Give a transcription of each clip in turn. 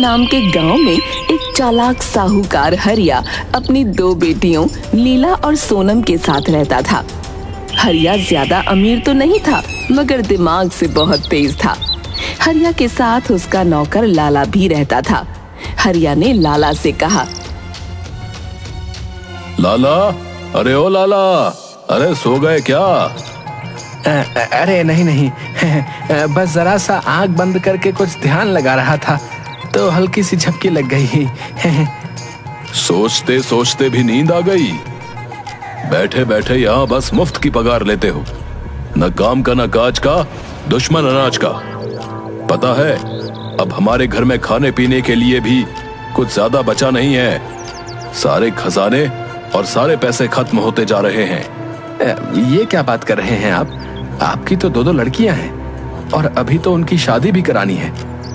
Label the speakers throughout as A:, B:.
A: नाम के गांव में एक चालाक साहूकार हरिया अपनी दो बेटियों लीला और सोनम के साथ रहता था। हरिया ज्यादा अमीर तो नहीं था, मगर दिमाग से बहुत तेज था। हरिया के साथ उसका नौकर लाला भी रहता था। हरिया ने लाला से कहा,
B: लाला, अरे ओ लाला, अरे सो गए क्या?
C: अरे नहीं बस जरा सा आंख बंद करके कुछ ध्यान लगा रहा था तो हल्की सी झपकी लग गई।
B: सोचते सोचते भी नींद आ गई? बैठे बैठे यहाँ बस मुफ्त की पगार लेते हो, न काम का न काज का, दुश्मन अनाज का। पता है अब हमारे घर में खाने पीने के लिए भी कुछ ज्यादा बचा नहीं है। सारे खजाने और सारे पैसे खत्म होते जा रहे हैं।
C: ये क्या बात कर रहे हैं आप? आपकी तो दो लड़कियां हैं और अभी तो उनकी शादी भी करानी है।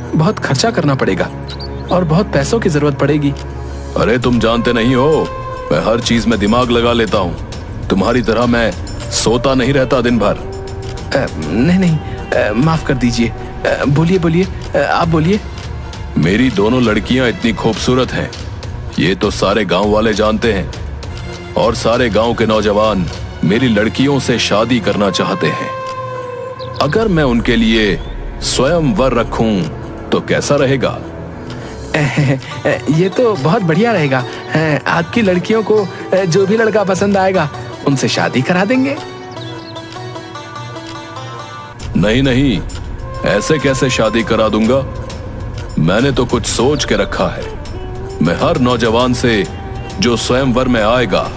C: बहुत खर्चा करना पड़ेगा और बहुत पैसों की जरूरत पड़ेगी।
B: अरे तुम जानते नहीं हो, मैं हर चीज में दिमाग लगा लेता हूँ। तुम्हारी तरह मैं सोता नहीं रहता दिन भर।
C: नहीं, माफ कर दीजिए। बोलिए, आप बोलिए।
B: मेरी दोनों लड़कियां इतनी खूबसूरत हैं, ये तो सारे गांव वाले जानते हैं, और सारे गांव के नौजवान मेरी लड़कियों से शादी करना चाहते हैं। अगर मैं उनके लिए स्वयंवर रखूं तो कैसा रहेगा?
C: ये तो बहुत बढ़िया रहेगा। आपकी लड़कियों को जो भी लड़का पसंद आएगा उनसे शादी करा देंगे।
B: नहीं, ऐसे कैसे शादी करा दूंगा? मैंने तो कुछ सोच के रखा है। मैं हर नौजवान से जो स्वयंवर में आएगा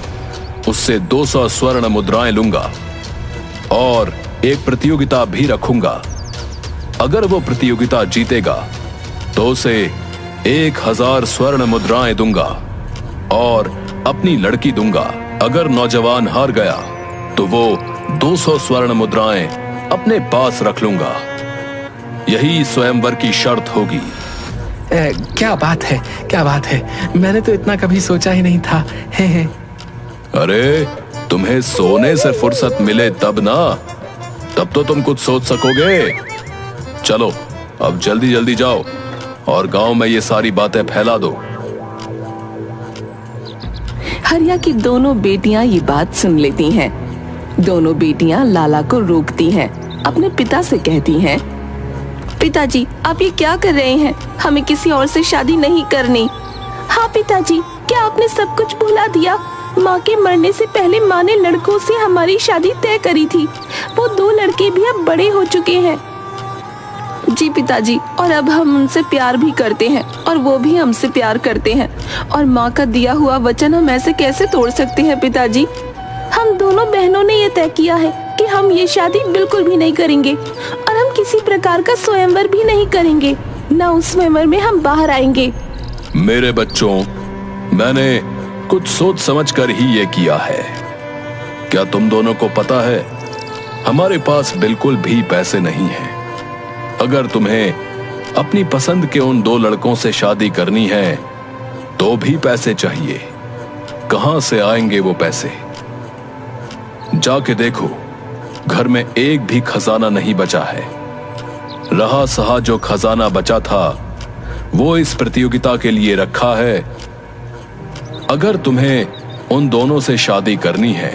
B: उससे 200 स्वर्ण मुद्राएं लूंगा और एक प्रतियोगिता भी रखूंगा। अगर वो प्रतियोगिता जीतेगा तो उसे 1000 स्वर्ण मुद्राएं दूंगा और अपनी लड़की दूंगा। अगर नौजवान हार गया तो वो 200 स्वर्ण मुद्राएं अपने पास रख लूंगा। यही स्वयंवर की शर्त होगी।
C: क्या बात है, मैंने तो इतना कभी सोचा ही नहीं था।
B: अरे तुम्हें सोने से फुर्सत मिले तब ना, तब तो तुम कुछ सोच सकोगे। चलो अब जल्दी जाओ और गांव में ये सारी बातें फैला दो।
A: हरिया की दोनों बेटियां ये बात सुन लेती हैं। दोनों बेटियां लाला को रोकती हैं, अपने पिता से कहती हैं, पिताजी आप ये क्या कर रहे हैं? हमें किसी और से शादी नहीं करनी। हाँ पिताजी, क्या आपने सब कुछ भुला दिया? माँ के मरने से पहले माँ ने लड़कों से हमारी शादी तय करी थी। वो 2 लड़के भी अब बड़े हो चुके हैं। जी पिताजी, और अब हम उनसे प्यार भी करते हैं और वो भी हमसे प्यार करते हैं, और माँ का दिया हुआ वचन हम ऐसे कैसे तोड़ सकते हैं पिताजी? हम दोनों बहनों ने ये तय किया है कि हम ये शादी बिल्कुल भी नहीं करेंगे और हम किसी प्रकार का स्वयंवर भी नहीं करेंगे। ना उस स्वयंवर में हम बाहर आएंगे।
B: मेरे बच्चों, मैंने कुछ सोच समझ कर ही ये किया है। क्या तुम दोनों को पता है हमारे पास बिल्कुल भी पैसे नहीं हैं। अगर तुम्हें अपनी पसंद के उन 2 लड़कों से शादी करनी है तो भी पैसे चाहिए। कहां से आएंगे वो पैसे? जाके देखो, घर में एक भी खजाना नहीं बचा है। रहा सहा जो खजाना बचा था वो इस प्रतियोगिता के लिए रखा है। अगर तुम्हें उन दोनों से शादी करनी है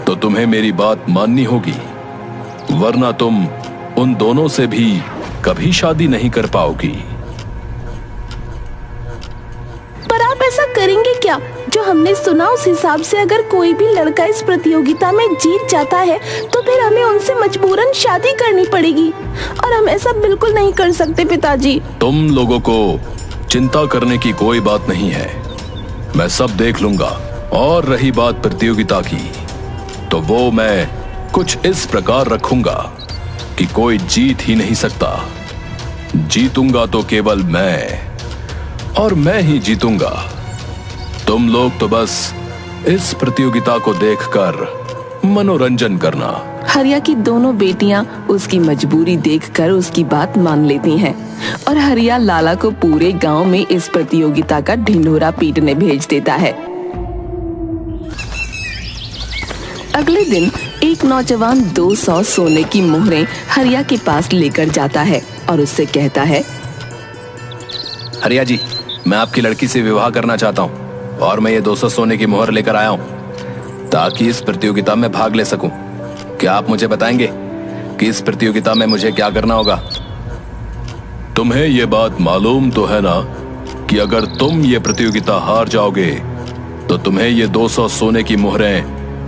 B: तो तुम्हें मेरी बात माननी होगी, वरना तुम उन दोनों से भी कभी शादी नहीं कर पाओगी।
A: पर आप ऐसा करेंगे क्या? जो हमने सुना उस हिसाब से अगर कोई भी लड़का इस प्रतियोगिता में जीत जाता है तो फिर हमें उनसे मजबूरन शादी करनी पड़ेगी, और हम ऐसा बिल्कुल नहीं कर सकते पिताजी।
B: तुम लोगों को चिंता करने की कोई बात नहीं है, मैं सब देख लूंगा। और रही बात प्रतियोगिता की, तो वो मैं कुछ इस प्रकार रखूंगा कि कोई जीत ही नहीं सकता। जीतूंगा तो केवल मैं, और मैं ही जीतूंगा। तुम लोग तो बस इस प्रतियोगिता को देखकर मनोरंजन करना।
A: हरिया की दोनों बेटियां उसकी मजबूरी देखकर उसकी बात मान लेती हैं, और हरिया लाला को पूरे गांव में इस प्रतियोगिता का ढिंढोरा पीटने भेज देता है। अगले दिन एक नौजवान 200 सोने की मोहरें हरिया के पास लेकर जाता है और उससे कहता है,
B: हरिया जी, मैं आपकी लड़की से विवाह करना चाहता हूँ और मैं ये 200 सोने की मोहर लेकर आया हूँ ताकि इस प्रतियोगिता में भाग ले सकूं। क्या आप मुझे बताएंगे कि इस प्रतियोगिता में मुझे क्या करना होगा? तुम्हें ये बात मालूम तो है ना कि अगर तुम ये प्रतियोगिता हार जाओगे तो तुम्हें ये 200 सोने की मोहरें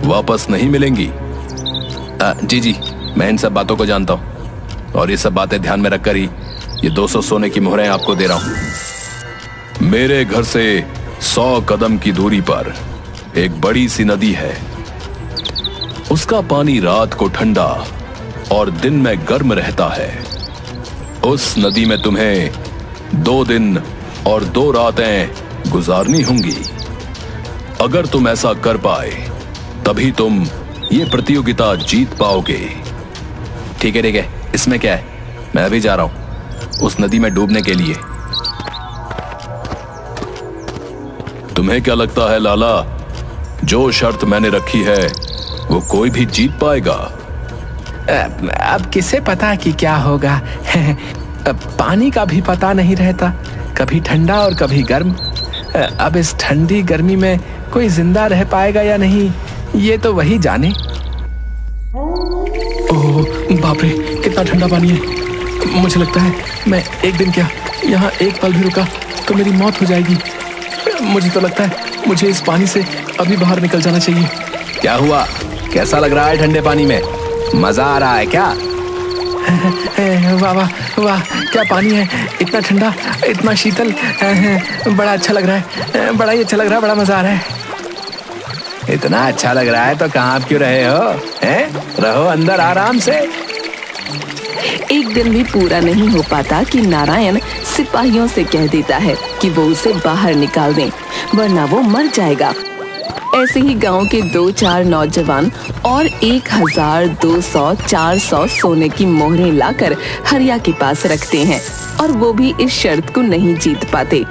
B: वापस नहीं मिलेंगी। जी, मैं इन सब बातों को जानता हूँ और ये सब बातें ध्यान में रखकर ही ये 200 सोने की मोहरें आपको दे रहा हूँ। मेरे घर से 100 कदम की दूरी पर एक बड़ी सी नदी है। उसका पानी रात को ठंडा और दिन में गर्म रहता है। उस नदी में तुम्हें 2 दिन और 2 रातें गुजारनी होंगी। अगर तुम ऐसा कर पाए तभी तुम ये प्रतियोगिता जीत पाओगे। ठीक है, इसमें क्या है, मैं अभी जा रहा हूं उस नदी में डूबने के लिए। तुम्हें क्या लगता है लाला, जो शर्त मैंने रखी है वो कोई भी जीत पाएगा?
C: अब किसे पता कि क्या होगा। पानी का भी पता नहीं रहता, कभी ठंडा और कभी गर्म। अब इस ठंडी गर्मी में कोई जिंदा रह पाएगा या नहीं, ये तो वही जाने। ओह बाप रे, कितना ठंडा पानी है। मुझे लगता है मैं एक दिन क्या, यहाँ एक पल भी रुका तो मेरी मौत हो जाएगी। मुझे तो लगता है मुझे इस पानी से अभी बाहर निकल जाना चाहिए।
B: क्या हुआ, कैसा लग रहा है ठंडे पानी में? मजा आ रहा है क्या?
C: वाह वाह वाह, क्या पानी है, इतना ठंडा, इतना शीतल। बड़ा अच्छा लग रहा है, बड़ा ही अच्छा लग रहा है, बड़ा मजा आ रहा है।
B: इतना अच्छा लग रहा है तो कहाँ क्यों रहे हो? रहो अंदर आराम से।
A: एक दिन भी पूरा नहीं हो पाता कि नारायण सिपाहियों से कह देता है कि वो उसे बाहर निकाल दें, वरना वो मर जाएगा। ऐसे ही गांव के 2-4 नौजवान और 1200-400 सोने की मोहरें लाकर हरिया के पास रखते हैं और वो भी इस शर्त को नहीं जीत पाते।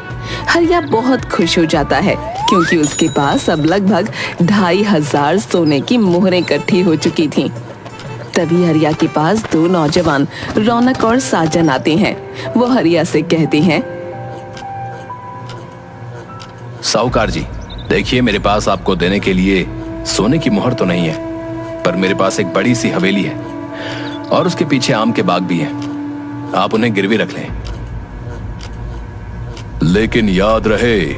A: हरिया बहुत खुश हो जाता है क्योंकि उसके पास अब लगभग 2500 सोने की मोहरें इकट्ठी हो चुकी थीं। तभी हरिया के पास 2 नौजवान रौनक और साजन आते हैं। वो हरिया से कहते हैं,
B: साहूकार जी, देखिए मेरे पास आपको देने के लिए सोने की मोहर तो नहीं है, पर मेरे पास एक बड़ी सी हवेली है और उसके पीछे आम के बाग भी हैं। आप उन्हें गिरवी रख लें। लेकिन याद रहे,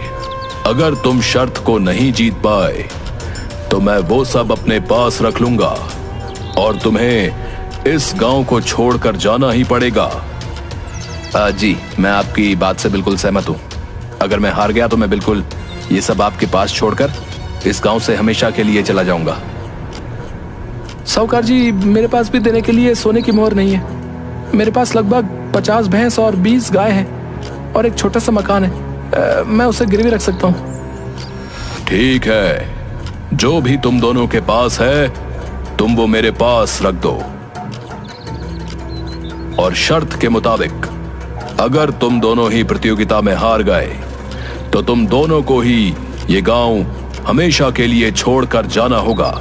B: अगर तुम शर्त को नहीं जीत पाए तो मैं वो सब अपने पास रख लूंगा और तुम्हें इस गांव को छोड़कर जाना ही पड़ेगा। जी, मैं आपकी बात से बिल्कुल सहमत हूं। अगर मैं हार गया तो मैं बिल्कुल ये सब आपके पास छोड़कर इस गांव से हमेशा के लिए चला जाऊंगा।
C: साहूकार जी, मेरे पास भी देने के लिए सोने की मोहर नहीं है। मेरे पास लगभग 50 भैंस और 20 गाय हैं और एक छोटा सा मकान है। मैं उसे गिरवी रख सकता हूँ।
B: ठीक है, जो भी तुम दोनों के पास है तुम वो मेरे पास रख दो और शर्त के मुताबिक अगर तुम दोनों ही प्रतियोगिता में हार गए तो तुम दोनों को ही ये गांव हमेशा के लिए छोड़कर जाना होगा।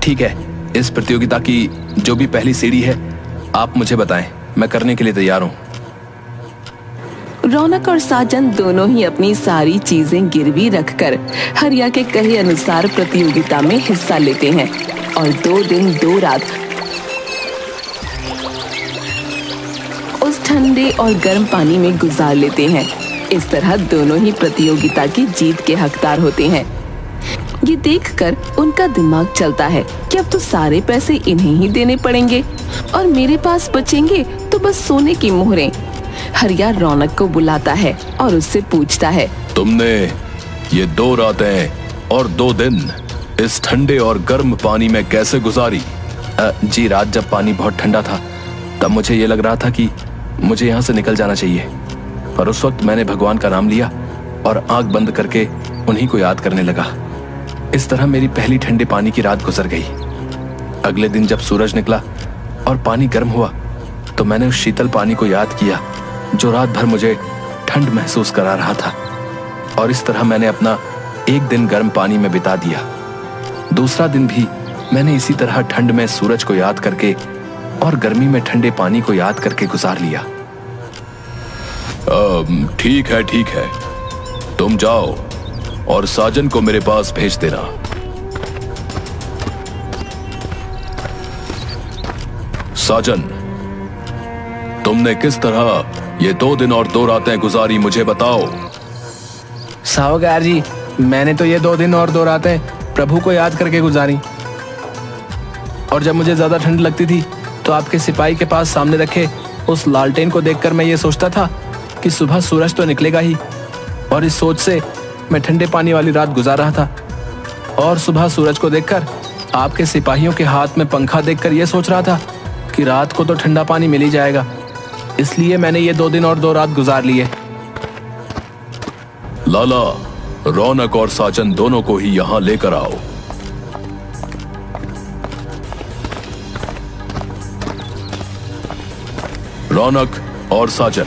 C: ठीक है, इस प्रतियोगिता की जो भी पहली सीढ़ी है आप मुझे बताएं, मैं करने के लिए तैयार हूं।
A: रौनक और साजन दोनों ही अपनी सारी चीजें गिरवी रखकर हरिया के कहे अनुसार प्रतियोगिता में हिस्सा लेते हैं और 2 दिन 2 रात उस ठंडे और गर्म पानी में गुजार लेते हैं। इस तरह दोनों ही प्रतियोगिता की जीत के हकदार होते हैं। ये देखकर उनका दिमाग चलता है कि अब तो सारे पैसे इन्हें ही देने पड़ेंगे और मेरे पास बचेंगे तो बस सोने की मोहरें। हरिया रौनक को बुलाता है और उससे पूछता है,
B: तुमने ये 2 रातें और 2 दिन इस ठंडे और गर्म पानी में कैसे गुजारी?
C: जी, रात जब पानी बहुत ठंडा था तब मुझे ये लग रहा था कि मुझे यहाँ से निकल जाना चाहिए, पर उस वक्त मैंने भगवान का नाम लिया और आंख बंद करके उन्हीं को याद करने लगा। इस तरह मेरी पहली ठंडे पानी की रात गुजर गई। अगले दिन जब सूरज निकला और पानी गर्म हुआ तो मैंने उस शीतल पानी को याद किया जो रात भर मुझे ठंड महसूस करा रहा था, और इस तरह मैंने अपना एक दिन गर्म पानी में बिता दिया। दूसरा दिन भी मैंने इसी तरह ठंड में सूरज को याद करके और गर्मी में ठंडे पानी को याद करके गुजार लिया।
B: ठीक है, तुम जाओ और साजन को मेरे पास भेज देना। साजन, तुमने किस तरह ये 2 दिन और 2 रातें गुजारी, मुझे बताओ।
C: साहूकार जी, मैंने तो ये 2 दिन और 2 रातें प्रभु को याद करके गुजारी। और जब मुझे ज्यादा ठंड लगती थी तो आपके सिपाही के पास सामने रखे उस लालटेन को देखकर मैं ये सोचता था कि सुबह सूरज तो निकलेगा ही, और इस सोच से मैं ठंडे पानी वाली रात गुजार रहा था। और सुबह सूरज को देखकर आपके सिपाहियों के हाथ में पंखा देखकर यह सोच रहा था कि रात को तो ठंडा पानी मिल ही जाएगा। इसलिए मैंने ये 2 दिन और 2 रात गुजार लिए।
B: लाला, रौनक और साजन दोनों को ही यहां लेकर आओ। रौनक और साजन,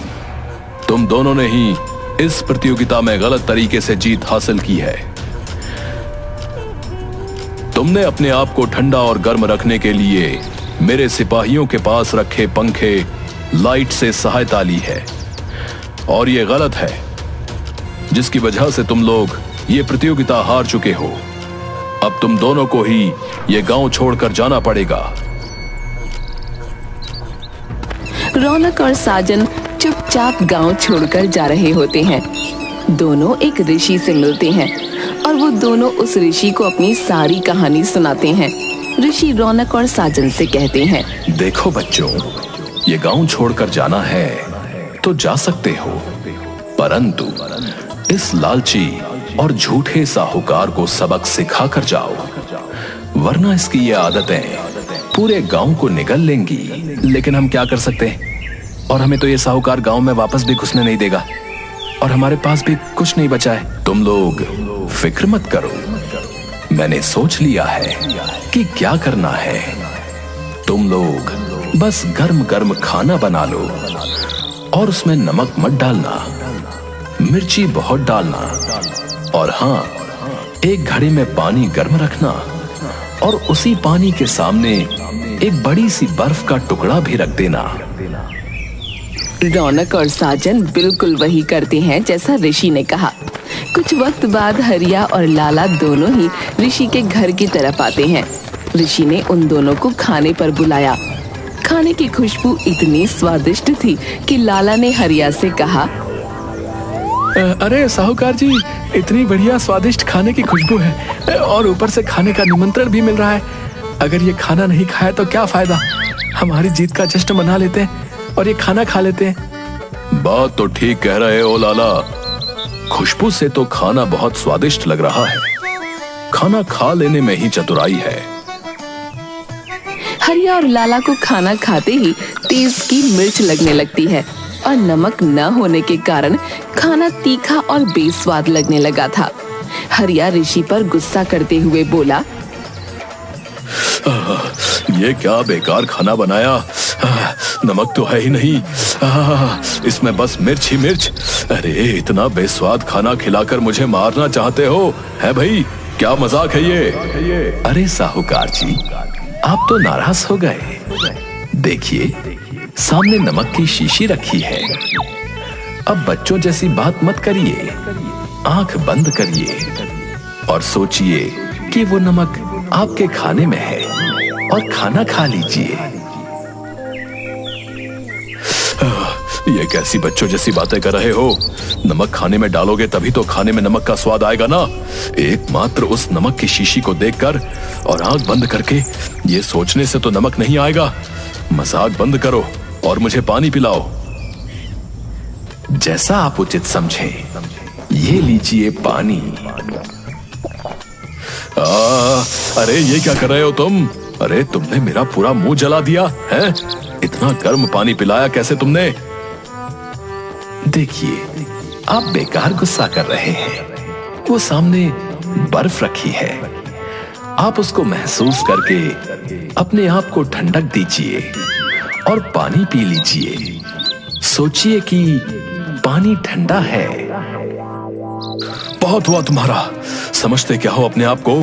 B: तुम दोनों ने ही इस प्रतियोगिता में गलत तरीके से जीत हासिल की है। तुमने अपने आप को ठंडा और गर्म रखने के लिए मेरे सिपाहियों के पास रखे पंखे, लाइट से सहायता ली है, और यह गलत है, जिसकी वजह से तुम लोग ये प्रतियोगिता हार चुके हो। अब तुम दोनों को ही ये गांव छोड़कर जाना पड़ेगा।
A: रौनक और साजन चुपचाप गांव छोड़कर जा रहे होते हैं। दोनों एक ऋषि से मिलते हैं और वो दोनों उस ऋषि को अपनी सारी कहानी सुनाते हैं। ऋषि रौनक और साजन से कहते हैं,
B: देखो बच्चों, ये गांव छोड़कर जाना है तो जा सकते हो, परंतु इस लालची और झूठे साहूकार को सबक सिखा कर जाओ, वरना इसकी ये आदतें पूरे गांव को निगल लेंगी।
C: लेकिन हम क्या कर सकते हैं? और हमें तो ये साहूकार गांव में वापस भी घुसने नहीं देगा, और हमारे पास भी कुछ नहीं बचा है।
B: तुम लोग फिक्र मत करो, मैंने सोच लिया है कि क्या करना है। तुम लोग बस गर्म गर्म खाना बना लो और उसमें नमक मत डालना, मिर्ची बहुत डालना, और हाँ, एक घड़े में पानी गर्म रखना और उसी पानी के सामने एक बड़ी सी बर्फ का टुकड़ा भी रख देना।
A: रौनक और साजन बिल्कुल वही करते हैं जैसा ऋषि ने कहा। कुछ वक्त बाद हरिया और लाला दोनों ही ऋषि के घर की तरफ आते हैं। ऋषि ने उन दोनों को खाने पर बुलाया। खाने की खुशबू इतनी स्वादिष्ट थी कि लाला ने हरिया से कहा,
C: अरे साहूकार जी, इतनी बढ़िया स्वादिष्ट खाने की खुशबू है और ऊपर से खाने का निमंत्रण भी मिल रहा है। अगर ये खाना नहीं खाया तो क्या फायदा? हमारी जीत का जश्न मना लेते हैं और ये खाना खा लेते हैं।
B: बात तो ठीक कह रहे हो लाला, खुशबू से तो खाना बहुत स्वादिष्ट लग रहा है। खाना खा लेने में ही चतुराई है।
A: हरिया और लाला को खाना खाते ही तेज की मिर्च लगने लगती है और नमक न होने के कारण खाना तीखा और बेस्वाद लगने लगा था। हरिया ऋषि पर गुस्सा करते हुए बोला,
B: ये क्या बेकार खाना बनाया, नमक तो है ही नहीं, इसमें बस मिर्च ही मिर्च। अरे इतना बेस्वाद खाना खिलाकर मुझे मारना चाहते हो, है भाई? क्या मजाक है ये?
C: अरे साहूकार जी, आप तो नाराज हो गए। देखिए, सामने नमक की शीशी रखी है। अब बच्चों जैसी बात मत करिए, आंख बंद करिए और सोचिए कि वो नमक आपके खाने में है और खाना खा लीजिए।
B: ये कैसी बच्चों जैसी बातें कर रहे हो? नमक खाने में डालोगे तभी तो खाने में नमक का स्वाद आएगा ना। एकमात्र उस नमक की शीशी को देखकर और आंख बंद करके ये सोचने से तो नमक नहीं आएगा। मजाक बंद करो और मुझे पानी पिलाओ।
C: जैसा आप उचित समझें। ये लीजिए पानी।
B: अरे ये क्या कर रहे हो तुम? अरे तुमने मेरा पूरा मुंह जला दिया है। इतना गर्म पानी पिलाया कैसे तुमने?
C: देखिए, आप बेकार गुस्सा कर रहे हैं। वो सामने बर्फ रखी है, आप उसको महसूस करके अपने आप को ठंडक दीजिए और पानी पी लीजिए। सोचिए कि पानी ठंडा है।
B: बहुत हुआ तुम्हारा, समझते क्या हो अपने आप को?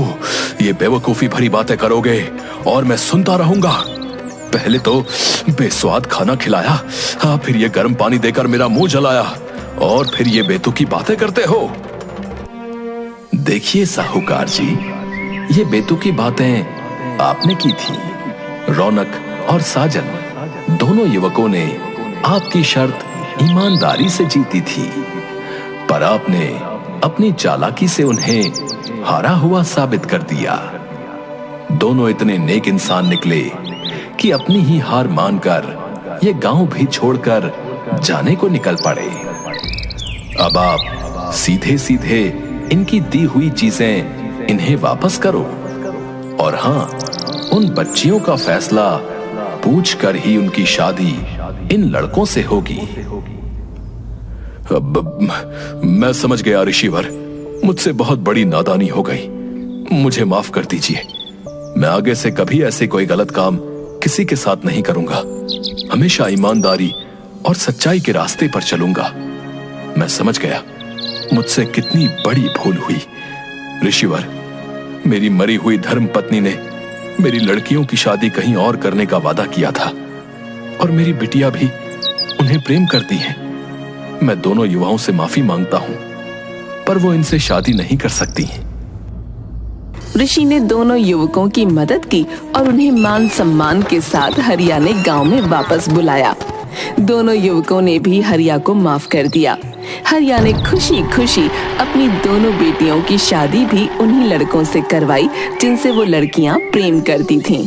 B: ये बेवकूफी भरी बातें करोगे और मैं सुनता रहूंगा। पहले तो बेस्वाद खाना खिलाया, फिर ये गर्म पानी देकर मेरा मुंह जलाया। और फिर ये बेतुकी बातें करते हो।
C: देखिए साहूकार जी, ये बेतुकी बातें आपने की थी। रौनक और साजन दोनों युवकों ने आपकी शर्त ईमानदारी से जीती थी, पर आपने अपनी चालाकी से उन्हें हारा हुआ साबित कर दिया। दोनों इतने नेक इंसान निकले कि अपनी ही हार मानकर ये गांव भी छोड़कर जाने को निकल पड़े। अब आप सीधे सीधे इनकी दी हुई चीजें इन्हें वापस करो, और हां, उन बच्चियों का फैसला पूछकर ही उनकी शादी इन लड़कों से होगी।
B: मैं समझ गया ऋषिवर, मुझसे बहुत बड़ी नादानी हो गई, मुझे माफ कर दीजिए। मैं आगे से कभी ऐसे कोई गलत काम किसी के साथ नहीं करूंगा। हमेशा ईमानदारी और सच्चाई के रास्ते पर चलूंगा। मैं समझ गया मुझसे कितनी बड़ी भूल हुई। ऋषिवर, मेरी मरी हुई धर्म पत्नी ने मेरी लड़कियों की शादी कहीं और करने का वादा किया था, और मेरी बिटिया भी उन्हें प्रेम करती है। मैं दोनों युवाओं से माफी मांगता हूं, पर वो इनसे शादी नहीं कर सकती।
A: ऋषि ने दोनों युवकों की मदद की और उन्हें मान सम्मान के साथ हरिया ने गांव में वापस बुलाया। दोनों युवकों ने भी हरिया को माफ कर दिया। हरिया ने खुशी खुशी अपनी दोनों बेटियों की शादी भी उन्हीं लड़कों से करवाई जिनसे वो लड़कियां प्रेम करती थीं।